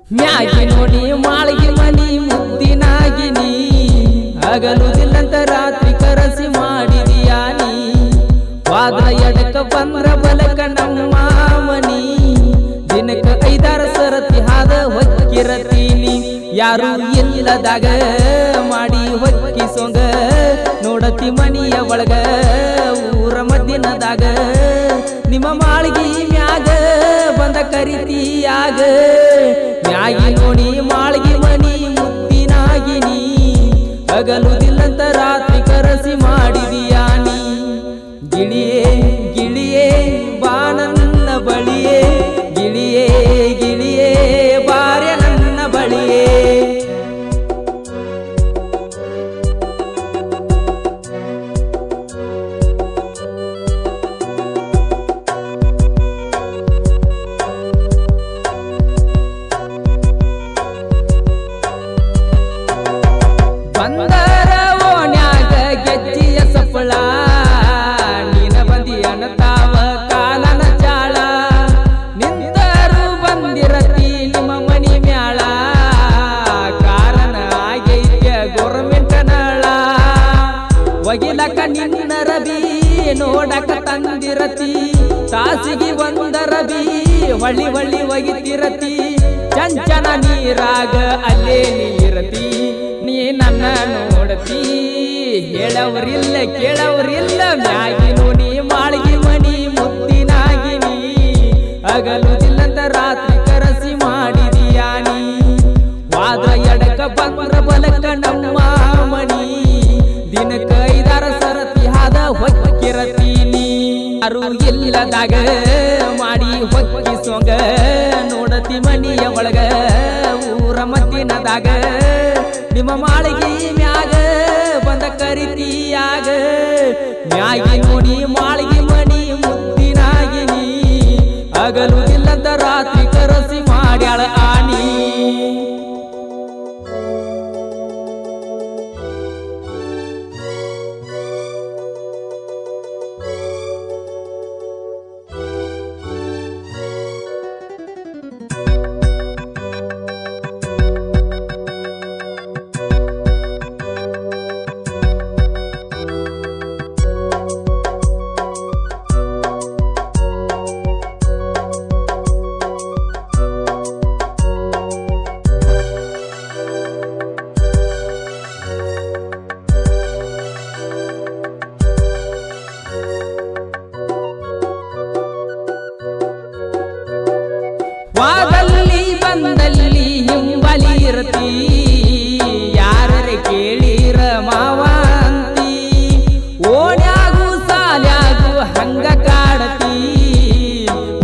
Maggi ನೋಡಿ ಮಾಳಿಗೆ ಮನಿ ಮುದ್ದಿನಾಗಿನಿ ಹಗಲುದಿಲ್ಲಂತ ರಾತ್ರಿ ಕರಸಿ ಮಾಡಿದೀಯಾ ನೀ ವಾದ ಎಡಕ ಬಂದ್ರ ಬಲಕ ನಮ್ಮ ಮನಿ ದಿನಕ್ಕ 5-6 ಸರತಿ ಹಾದ ಹೊಕ್ಕಿರತೀನಿ ಯಾರು ಇಲ್ಲದಾಗ ಮಾಡಿ ಹೊಕ್ಕಿಸೋಂಗ ನೋಡತಿ ಮನಿಯ ಒಳಗ ಊರ ಮದ್ದಿನದಾಗ ನಿಮ್ಮ ಮಾಳಿಗೆ ಮ್ಯಾಗ ಬಂದ ಕರಿತೀಯಾಗ ಮ್ಯಾಗಿ ನೋಡಿ ಮಾಳಿಗೆ ಮನಿ ಮುತ್ತಿನಾಗಿನಿ ಹಗಲುದಿಲ್ಲಂತ ರಾತ್ರಿ ಕರಸಿ ಮಾಡಿದೀಯಾ ನೀ ಗಿಳಿಯೇ ಗಿಳಿಯೇ ಬಾ ನನ್ನ ಬಳಿಯೇ ಗಿಳಿಯೇ ಗಿಳಿಯೇ ಬಾರೆ ನನ್ನ ಬಳಿಯೇ ಬಂದರ ಓಣ್ಯಾಗ ಗೆಜ್ಜಿಯ ಸಪ್ಪಳ ನೀನ ಬಂದಿ ಅನ್ನತಾವ ಕಾಲನ ಚಾಳ ನಿಂತರು ಬಂದಿರತಿ ನಿಮ್ಮ ಮನಿ ಮ್ಯಾಳ ಕಾರಣ ಆಗೈತ್ಯ ಗೋರ್ಮೆಂಟ್ ನಳ ಒಗಿಲಕ ನಿನ್ನ ರಬಿ ನೋಡಕ ತಂದಿರತಿ ತಾಸಿಗೆ ಒಂದ ರಬಿ ಹೊಳ್ಳಿ ಹೊಳ್ಳಿ ಒಗಿತಿರತಿ ಚಂಚನ ನೀರಾಗ ಅಲ್ಲೇ ನೀರತಿ ನೀ ನನ್ನ ನೋಡತಿ ಹೇಳವ್ರಿಲ್ಲ ಕೇಳವ್ರಿಲ್ಲ ಮ್ಯಾಗಿ ನೋಡಿ ಮಾಳಿಗೆ ಮನಿ ಮುತ್ತಿನಾಗಿನಿ ಹಗಲುದಿಲ್ಲಂತ ರಾತ್ರಿ ಕರಸಿ ಮಾಡಿದೀಯಾ ನೀ ವಾದ ಎಡಕ ಬಂದ್ರ ಬಲಕ ನಮ್ಮ ಮನಿ ದಿನಕ್ಕ 5-6 ಸರತಿ ಹಾದ ಹೊಕ್ಕಿರತೀನಿ ಯಾರು ಇಲ್ಲದಾಗ ಮಾಡಿ ಹೊಕ್ಕಿಸೋಂಗ ನೋಡತಿ ಮನಿಯ ಒಳಗ ಊರ ಮದ್ದಿನದಾಗ ನಿಮ್ಮ ಮಾಳಿಗೆ ಮ್ಯಾಗ ಬಂದ ಕರಿತೀಯಾಗ ಮ್ಯಾಗಿ ನೋಡಿ ಮಾಳಿಗೆ ಮನಿ ಮುತ್ತಿನಾಗಿನಿ ಹಗಲುದಿಲ್ಲಂತ ರಾತ್ರಿ ಕರಸಿ ಮಾಡ್ಯಾಳ ಆನಿ ವಾದಲ್ಲಿ ಬಂದಲ್ಲಿ ಹಿಂಬಲಿ ಇರತಿ ಯಾರರೆ ಕೇಳಿರ ಮಾವಂತಿ ಓಣ್ಯಾಗು ಸಾಲ್ಯಾಗು ಹಂಗ ಕಾಡತಿ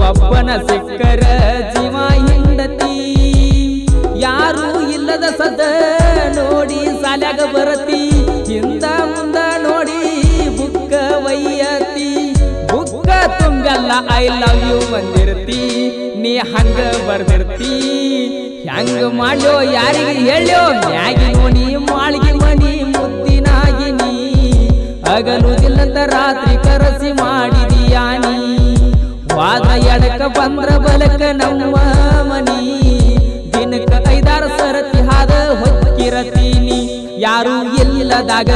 ಒಬ್ಬನ ಸಿಕ್ಕರ ಜೀವ ಹಿಂಡತಿ ಯಾರು ಇಲ್ಲದ ಸದ ನೋಡಿ ಸಾಲ್ಯಾಗ ಬರತಿ ಹಿಂದ ಮುಂದ ನೋಡಿ ಬುಕ್ಕ ವೈಯತಿ ಬುಕ್ಕ ತುಂಬೆಲ್ಲ ಐ ಲವ್ ಯು ಬಂದಿರ್ತಿ ನೀ ಹಂಗ ಬರ್ದಿರ್ತಿ ಹೆಂಗ ಮಾಡ್ಯೋ ಯಾರಿಗೆ ಹೇಳ್ಯೋ ಮ್ಯಾಗಿ ನೋಡಿ ಮಾಳಿಗೆ ಮನಿ ಮುತ್ತಿನಾಗಿನಿ ಹಗಲುದಿಲ್ಲಂತ ರಾತ್ರಿ ಕರಸಿ ಮಾಡಿದೀಯಾ ನೀ ವಾದ ಎಡಕ ಬಂದ್ರ ಬಲಕ ನಮ್ಮ ಮನಿ ದಿನಕ್ಕ 5-6 ಸರತಿ ಹಾದ ಹೊಕ್ಕಿರತೀನಿ ಯಾರು ಇಲ್ಲದಾಗ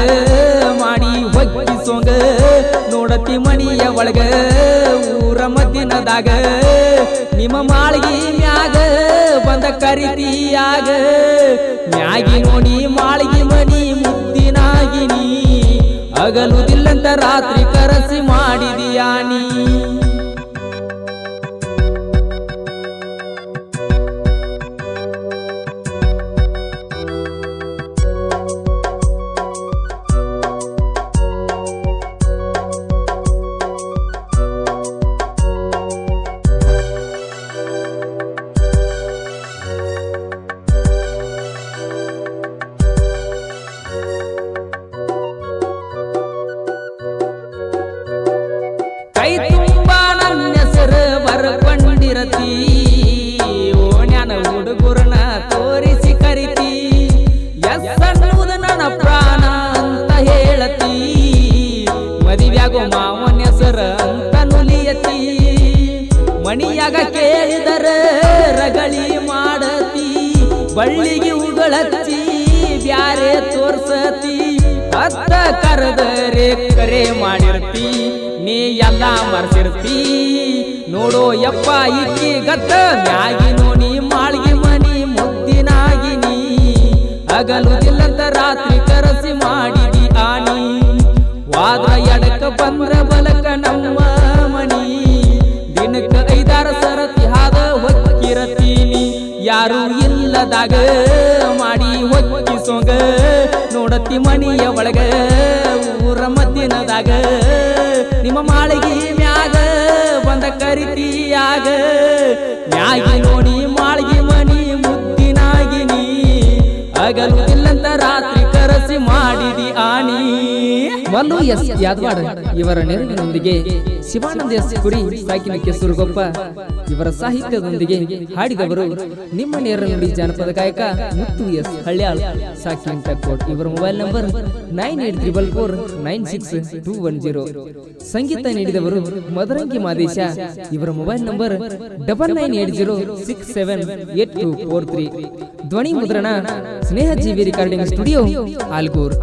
ಮಾಡಿ ಹೊಕ್ಕಿಸೋಂಗ ನೋಡತಿ ಮನಿಯ ಒಳಗ ಊರ ಮದ್ದಿನದಾಗ ನಿಮ್ಮ ಮಾಳಿಗೆ ಮ್ಯಾಗ ಬಂದ ಕರಿತೀಯಾಗ ಮ್ಯಾಗಿ ನೋಡಿ ಮಾಳಿಗೆ ಮನಿ ಮುತ್ತಿನಾಗಿನಿ ಹಗಲುದಿಲ್ಲಂತ ರಾತ್ರಿ ಕರಸಿ ಮಾಡಿದೀಯಾ ನೀ ಕೈ ತುಂಬ ಬಳ್ಳಿಗೆ ಉಗಳಚ್ಚಿ ಬ್ಯಾರೆ ತೋರ್ಸತಿ ಅತ್ತ ಕರೆದರೆ ಕರೆ ಮಾಡಿರ್ತಿ ನೀ ಎಲ್ಲ ಮರ್ಸಿರ್ತಿ ನೋಡೋ ಯಪ್ಪ ಇಕ್ಕಿ ಗತ್ತ ಮ್ಯಾಗಿ ನೋಡಿ ಮಾಳ್ಗಿ ಮನಿ ಮುದ್ದಿನಾಗಿನಿ ಹಗಲುದಿಲ್ಲಂತ ರಾತ್ರಿ ಕರಸಿ ಮಾಡಿದಿ ಆನಿ ವಾದ್ರ ಎಡಕ ಬಂದ್ರ ಬಲಕ ನಮ್ಮ ಮನಿ ದಿನಕ್ಕ 5-6 ಸರತಿ ಹಾದ ಹೊಕ್ಕಿರತೀನಿ ಯಾರು ಇಲ್ಲದಾಗ ಮಾಡಿ ಹೊಕ್ಕಿಸೋಗ ನೋಡತಿ ಮನಿಯ ಒಳಗ ಊರ ಮದ್ದಿನದಾಗ ನಿಮ್ಮ ಮಾಳಿಗೆ ಮ್ಯಾಗ ಬಂದ ಕರಿತಿಯಾಗ ಮ್ಯಾಗಿ ನೋಡಿ ಮಾಳಿಗೆ ಮನಿ ಮುದ್ದಿನಾಗಿನಿ ಹಗಲು ಇಲ್ಲಂತ ರಾತ್ರಿ ಕರಸಿ ಮಾಡಿದಿ ಆನಿ. ಮಲ್ಲು ಎಸ್ ಯಾದವಾಡ ಇವರ ನೆರವಿನೊಂದಿಗೆ ಶಿವಾನಂದ ಎಸ್ ಕುರಿ ಸಾಕಿನ ಕೆಸರುಗೊಪ್ಪ ಇವರ ಸಾಹಿತ್ಯದೊಂದಿಗೆ ಹಾಡಿದವರು ನಿಮ್ಮ ನೇರ ನುಡಿ ಜಾನಪದ ಗಾಯಕ ಮುತ್ತು ಎಸ್ ಹಳ್ಯಾಳ್ ಸಾಕಿನ ಟಕ್ಕೋಟ್. ಇವರ ಮೊಬೈಲ್ ನಂಬರ್ 9834962210. ಸಂಗೀತ ನೀಡಿದವರು ಮದರಂಗಿ ಮಾದೇಶ. ಇವರ ಮೊಬೈಲ್ ನಂಬರ್ 9980678243. ಧ್ವನಿ ಮುದ್ರಣ ಸ್ನೇಹ ಜೀವಿ ರೆಕಾರ್ಡಿಂಗ್ ಸ್ಟುಡಿಯೋ ಆಲ್ಗೂರ್.